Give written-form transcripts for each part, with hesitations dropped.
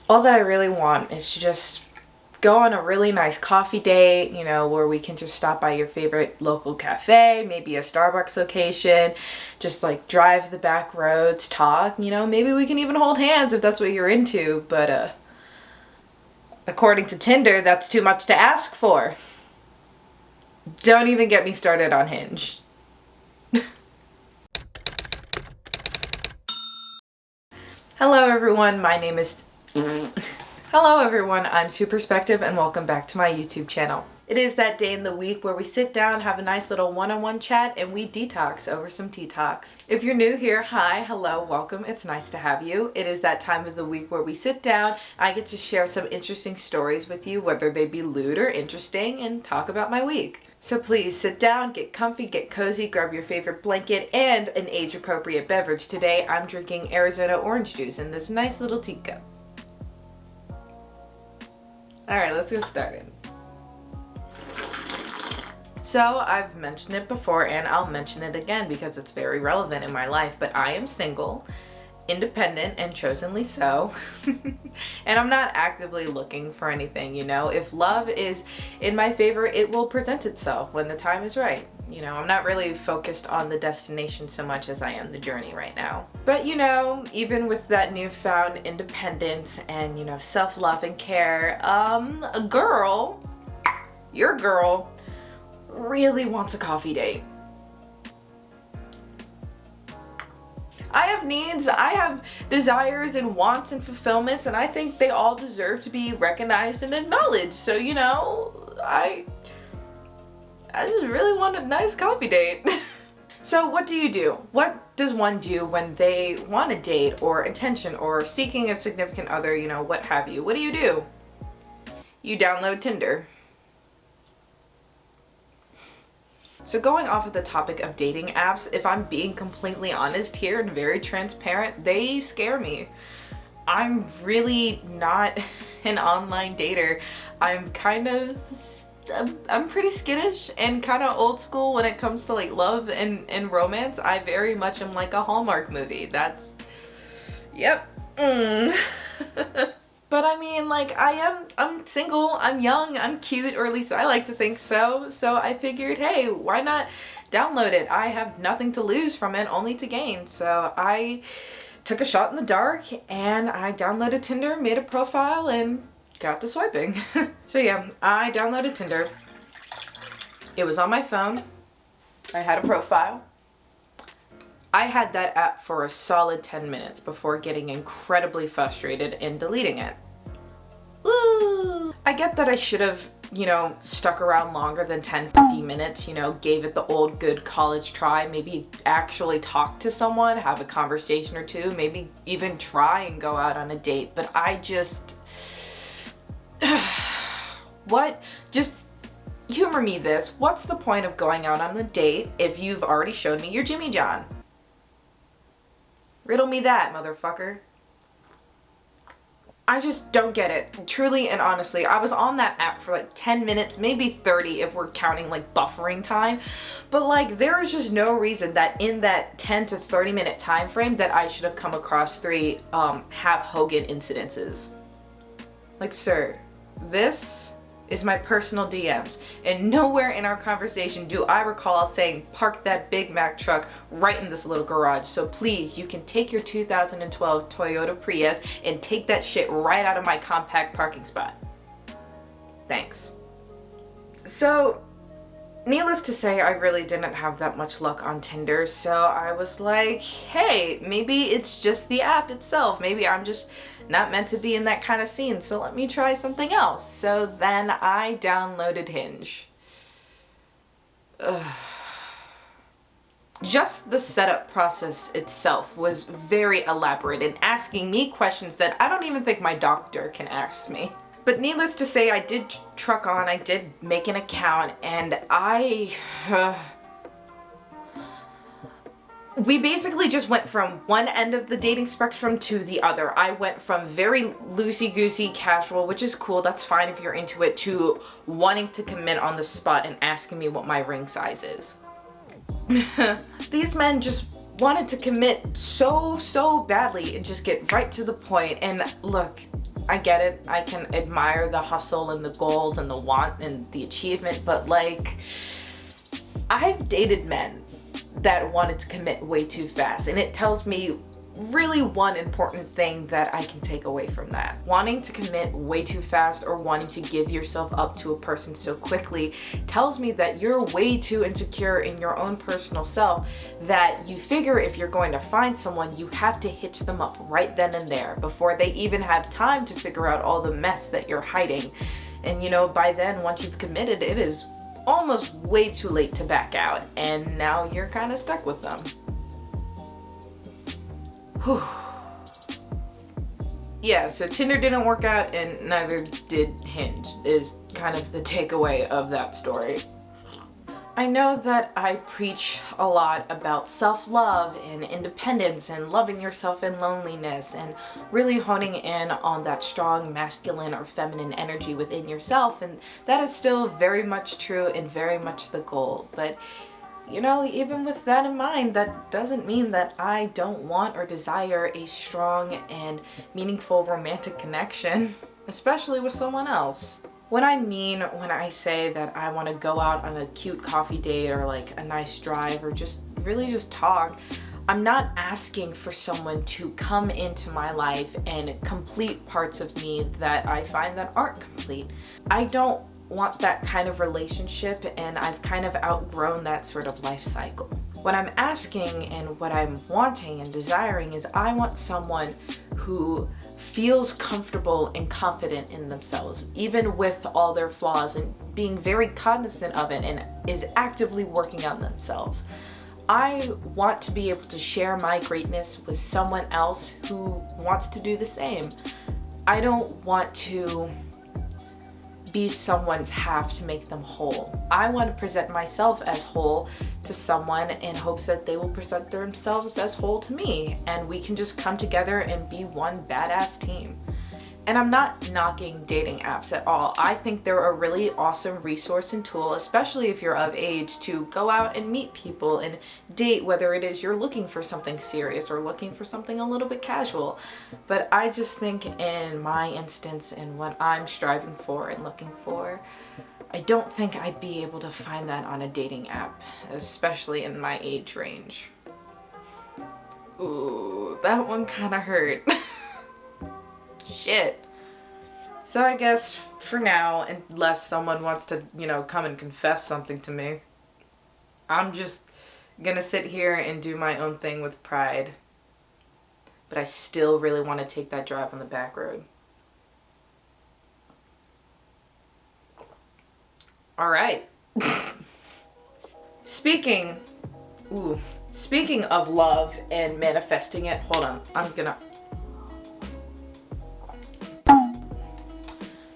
All that I really want is to just go on a really nice coffee date, you know, where we can just stop by your favorite local cafe, maybe a Starbucks location, just like drive the back roads, talk, you know, maybe we can even hold hands if that's what you're into, but according to Tinder, that's too much to ask for. Don't even get me started on Hinge. Hello everyone, my name is Hello everyone, I'm Sue Perspective and welcome back to my YouTube channel. It is that day in the week where we sit down, have a nice little one-on-one chat, and we detox over some tea talks. If you're new here, hi, hello, welcome, it's nice to have you. It is that time of the week where we sit down, I get to share some interesting stories with you, whether they be lewd or interesting, and talk about my week. So please sit down, get comfy, get cozy, grab your favorite blanket and an age-appropriate beverage. Today I'm drinking Arizona orange juice in this nice little teacup. Alright, let's get started. So I've mentioned it before and I'll mention it again because it's very relevant in my life, but I am single, independent, and chosenly so. And I'm not actively looking for anything, you know. If love is in my favor, it will present itself when the time is right. You know, I'm not really focused on the destination so much as I am the journey right now. But you know, even with that newfound independence and, you know, self-love and care, a girl, your girl, really wants a coffee date. I have needs, I have desires and wants and fulfillments, and I think they all deserve to be recognized and acknowledged. So, you know, I just really want a nice coffee date. So what do you do? What does one do when they want a date or attention or seeking a significant other, you know, what have you? What do? You download Tinder. So going off of the topic of dating apps, if I'm being completely honest here and very transparent, they scare me. I'm really not an online dater. I'm pretty skittish and kind of old school when it comes to like love and romance. I very much am like a Hallmark movie. That's, yep. But I mean, like, I'm single, I'm young, I'm cute, or at least I like to think so. So I figured, hey, why not download it? I have nothing to lose from it, only to gain. So I took a shot in the dark and I downloaded Tinder, made a profile, and got to swiping. So yeah, I downloaded Tinder. It was on my phone. I had a profile. I had that app for a solid 10 minutes before getting incredibly frustrated and deleting it. Woo! I get that I should have, you know, stuck around longer than 10-15 minutes, you know, gave it the old good college try, maybe actually talk to someone, have a conversation or two, maybe even try and go out on a date, but I just... What? Just humor me this. What's the point of going out on a date if you've already showed me your Jimmy John? Riddle me that, motherfucker. I just don't get it. Truly and honestly, I was on that app for like 10 minutes, maybe 30 if we're counting like buffering time. But like, there is just no reason that in that 10 to 30 minute time frame that I should have come across 3 Have Hogan incidences. Like, sir, this is my personal DMs, and nowhere in our conversation do I recall saying park that Big Mac truck right in this little garage. So please, you can take your 2012 Toyota Prius and take that shit right out of my compact parking spot. Thanks. So, needless to say, I really didn't have that much luck on Tinder, so I was like, hey, maybe it's just the app itself. Maybe I'm just not meant to be in that kind of scene, so let me try something else. So then I downloaded Hinge. Ugh. Just the setup process itself was very elaborate and asking me questions that I don't even think my doctor can ask me. But needless to say, I did truck on, I did make an account, and we basically just went from one end of the dating spectrum to the other. I went from very loosey-goosey casual, which is cool, that's fine if you're into it, to wanting to commit on the spot and asking me what my ring size is. These men just wanted to commit so badly and just get right to the point. And look, I get it. I can admire the hustle and the goals and the want and the achievement, but like, I've dated men that wanted to commit way too fast, and it tells me really one important thing that I can take away from that. Wanting to commit way too fast or wanting to give yourself up to a person so quickly tells me that you're way too insecure in your own personal self, that you figure if you're going to find someone, you have to hitch them up right then and there before they even have time to figure out all the mess that you're hiding. And you know, by then, once you've committed, it is almost way too late to back out, and now you're kind of stuck with them. Whew. Yeah, so Tinder didn't work out and neither did Hinge, is kind of the takeaway of that story. I know that I preach a lot about self-love and independence and loving yourself in loneliness and really honing in on that strong masculine or feminine energy within yourself, and that is still very much true and very much the goal. But you know, even with that in mind, that doesn't mean that I don't want or desire a strong and meaningful romantic connection, especially with someone else. What I mean when I say that I want to go out on a cute coffee date or like a nice drive or just really just talk, I'm not asking for someone to come into my life and complete parts of me that I find that aren't complete. I don't want that kind of relationship, and I've kind of outgrown that sort of life cycle. What I'm asking and what I'm wanting and desiring is I want someone who feels comfortable and confident in themselves, even with all their flaws, and being very cognizant of it and is actively working on themselves. I want to be able to share my greatness with someone else who wants to do the same. I don't want to be someone's half to make them whole. I want to present myself as whole to someone in hopes that they will present themselves as whole to me, and we can just come together and be one badass team. And I'm not knocking dating apps at all. I think they're a really awesome resource and tool, especially if you're of age, to go out and meet people and date, whether it is you're looking for something serious or looking for something a little bit casual. But I just think in my instance and what I'm striving for and looking for, I don't think I'd be able to find that on a dating app, especially in my age range. Ooh, that one kind of hurt. Shit. So I guess for now, unless someone wants to, you know, come and confess something to me, I'm just gonna sit here and do my own thing with pride. But I still really want to take that drive on the back road. All right. Speaking of love and manifesting it, hold on,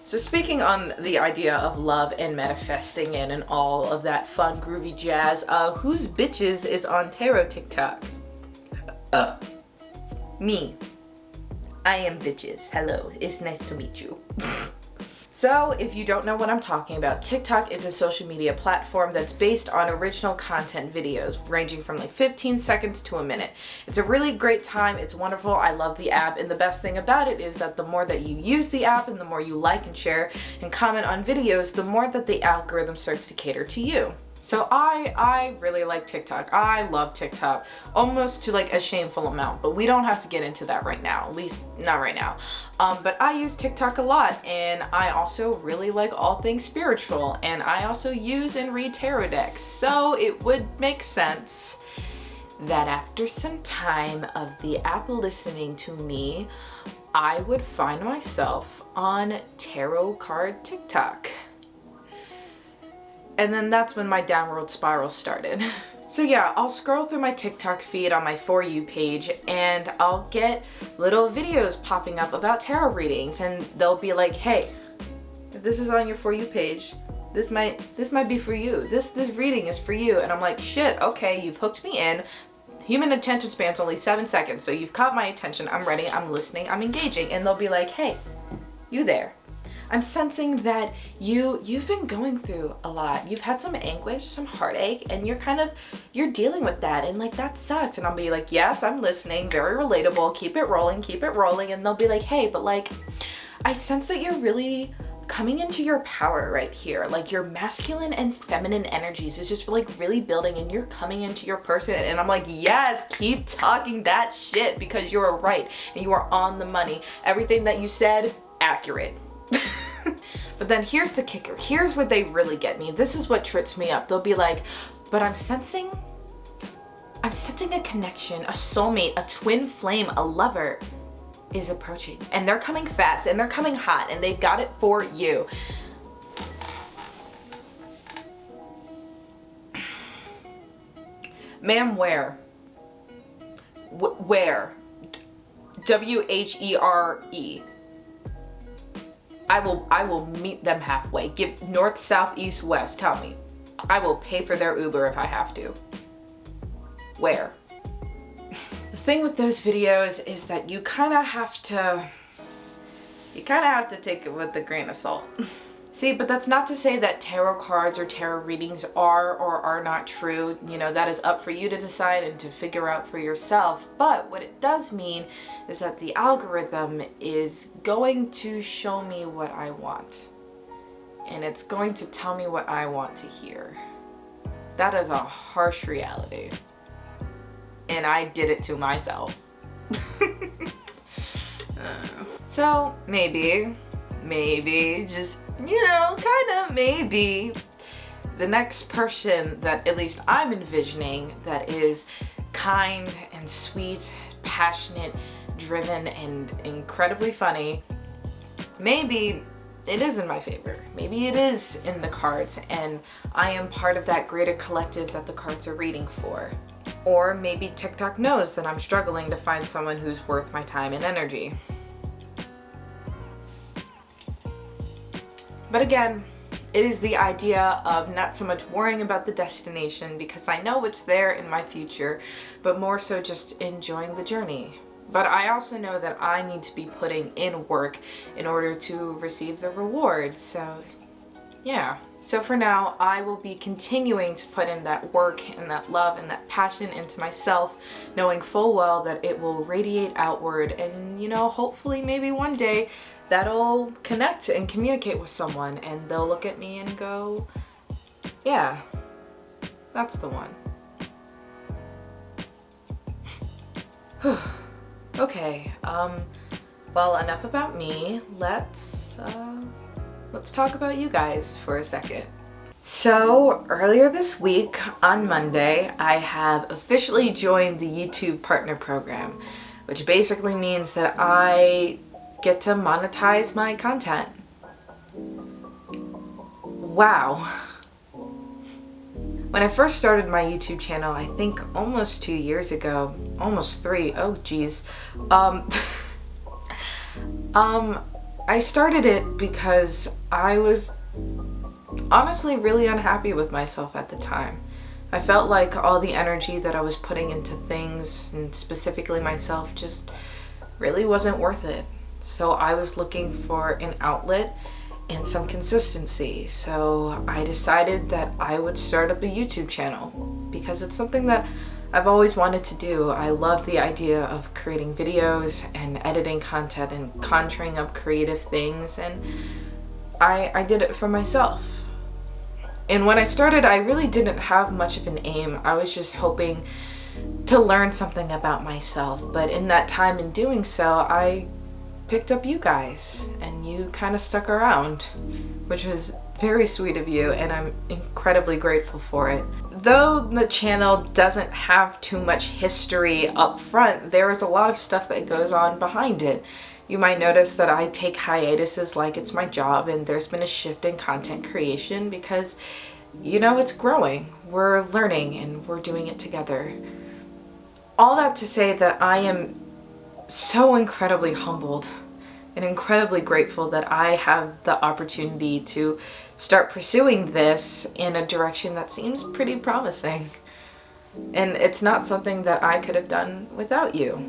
So speaking on the idea of love and manifesting it and all of that fun groovy jazz, whose bitches is on tarot TikTok? Me. I am bitches. Hello, it's nice to meet you. So if you don't know what I'm talking about, TikTok is a social media platform that's based on original content videos ranging from like 15 seconds to a minute. It's a really great time. It's wonderful. I love the app, and the best thing about it is that the more that you use the app and the more you like and share and comment on videos, the more that the algorithm starts to cater to you. So I really like TikTok. I love TikTok, almost to like a shameful amount, but we don't have to get into that right now, at least not right now. But I use TikTok a lot, and I also really like all things spiritual, and I also use and read tarot decks. So it would make sense that after some time of the app listening to me, I would find myself on tarot card TikTok. And then that's when my downward spiral started. So yeah, I'll scroll through my TikTok feed on my For You page, and I'll get little videos popping up about tarot readings, and they'll be like, hey, if this is on your For You page, this might be for you. This reading is for you. And I'm like, shit, okay, you've hooked me in. Human attention span's only 7 seconds, so you've caught my attention. I'm ready, I'm listening, I'm engaging. And they'll be like, hey, you there. I'm sensing that you've been going through a lot. You've had some anguish, some heartache, and you're dealing with that, and like that sucks. And I'll be like, yes, I'm listening, very relatable, keep it rolling. And they'll be like, hey, but like, I sense that you're really coming into your power right here. Like your masculine and feminine energies is just like really building, and you're coming into your person. And I'm like, yes, keep talking that shit, because you are right and you are on the money. Everything that you said, accurate. But then here's the kicker. Here's what they really get me. This is what trips me up. They'll be like, but I'm sensing a connection, a soulmate, a twin flame, a lover is approaching, and they're coming fast and they're coming hot and they've got it for you. Ma'am, where? Where? W-H-E-R-E. I will meet them halfway. Give north, south, east, west. Tell me. I will pay for their Uber if I have to. Where? The thing with those videos is that you kind of have to take it with a grain of salt. See, but that's not to say that tarot cards or tarot readings are or are not true. You know, that is up for you to decide and to figure out for yourself. But what it does mean is that the algorithm is going to show me what I want. And it's going to tell me what I want to hear. That is a harsh reality. And I did it to myself. So maybe, just, you know, kind of maybe, the next person that at least I'm envisioning that is kind and sweet, passionate, driven, and incredibly funny, maybe it is in my favor. Maybe it is in the cards and I am part of that greater collective that the cards are reading for. Or maybe TikTok knows that I'm struggling to find someone who's worth my time and energy. But again, it is the idea of not so much worrying about the destination, because I know it's there in my future, but more so just enjoying the journey. But I also know that I need to be putting in work in order to receive the reward. So yeah. So for now, I will be continuing to put in that work and that love and that passion into myself, knowing full well that it will radiate outward, and, you know, hopefully maybe one day that'll connect and communicate with someone and they'll look at me and go, yeah, that's the one. Okay, well, enough about me. Let's talk about you guys for a second. So earlier this week on Monday, I have officially joined the YouTube Partner Program, which basically means that I get to monetize my content. Wow. When I first started my YouTube channel, I think almost 2 years ago, almost 3, oh geez, I started it because I was honestly really unhappy with myself at the time. I felt like all the energy that I was putting into things, and specifically myself, just really wasn't worth it. So I was looking for an outlet and some consistency. So I decided that I would start up a YouTube channel because it's something that I've always wanted to do. I love the idea of creating videos and editing content and conjuring up creative things, and I did it for myself. And when I started, I really didn't have much of an aim. I was just hoping to learn something about myself. But in that time in doing so, I picked up you guys and you kind of stuck around, which was very sweet of you, and I'm incredibly grateful for it. Though the channel doesn't have too much history up front, there is a lot of stuff that goes on behind it. You might notice that I take hiatuses like it's my job, and there's been a shift in content creation because, you know, it's growing. We're learning and we're doing it together. All that to say that I am so incredibly humbled and incredibly grateful that I have the opportunity to start pursuing this in a direction that seems pretty promising. And it's not something that I could have done without you.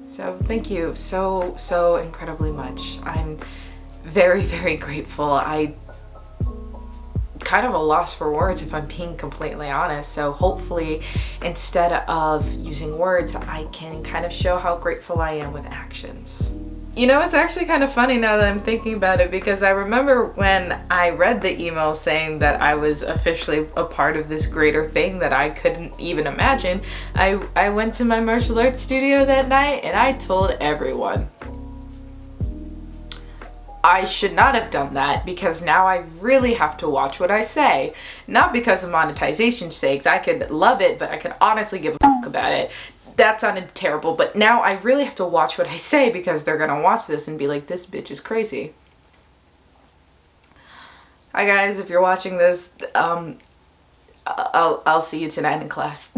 So thank you so incredibly much. I'm very, very grateful. I kind of a loss for words if I'm being completely honest. So hopefully instead of using words, I can kind of show how grateful I am with actions. You know, it's actually kind of funny now that I'm thinking about it, because I remember when I read the email saying that I was officially a part of this greater thing that I couldn't even imagine, I went to my martial arts studio that night and I told everyone. I should not have done that, because now I really have to watch what I say. Not because of monetization's sakes. I could love it, but I could honestly give a fuck about it. That sounded terrible, but now I really have to watch what I say, because they're gonna watch this and be like, this bitch is crazy. Hi guys, if you're watching this, I'll see you tonight in class.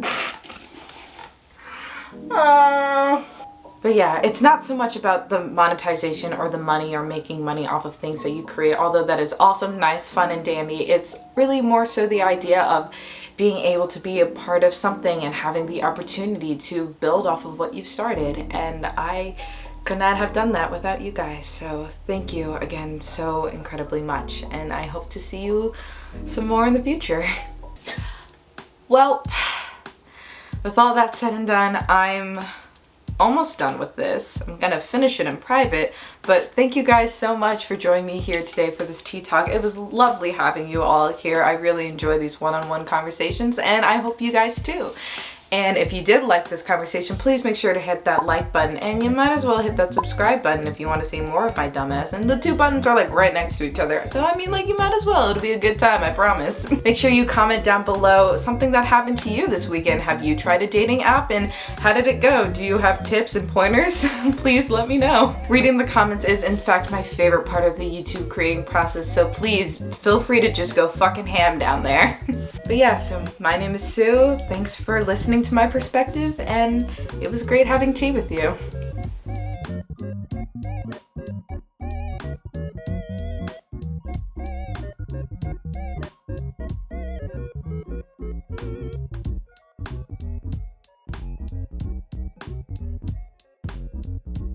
But yeah, it's not so much about the monetization or the money or making money off of things that you create, although that is awesome, nice, fun, and dandy. It's really more so the idea of being able to be a part of something and having the opportunity to build off of what you've started. And I could not have done that without you guys. So thank you again so incredibly much. And I hope to see you some more in the future. Well, with all that said and done, I'm almost done with this. I'm gonna finish it in private, but thank you guys so much for joining me here today for this tea talk. It was lovely having you all here. I really enjoy these one-on-one conversations, and I hope you guys too. And if you did like this conversation, please make sure to hit that like button, and you might as well hit that subscribe button if you want to see more of my dumbass. And the two buttons are like right next to each other, so I mean, like, you might as well. It'll be a good time, I promise. Make sure you comment down below something that happened to you this weekend. Have you tried a dating app, and how did it go? Do you have tips and pointers? Please let me know. Reading the comments is in fact my favorite part of the YouTube creating process, so please feel free to just go fucking ham down there. But yeah, so my name is Sue. Thanks for listening to my perspective, and it was great having tea with you.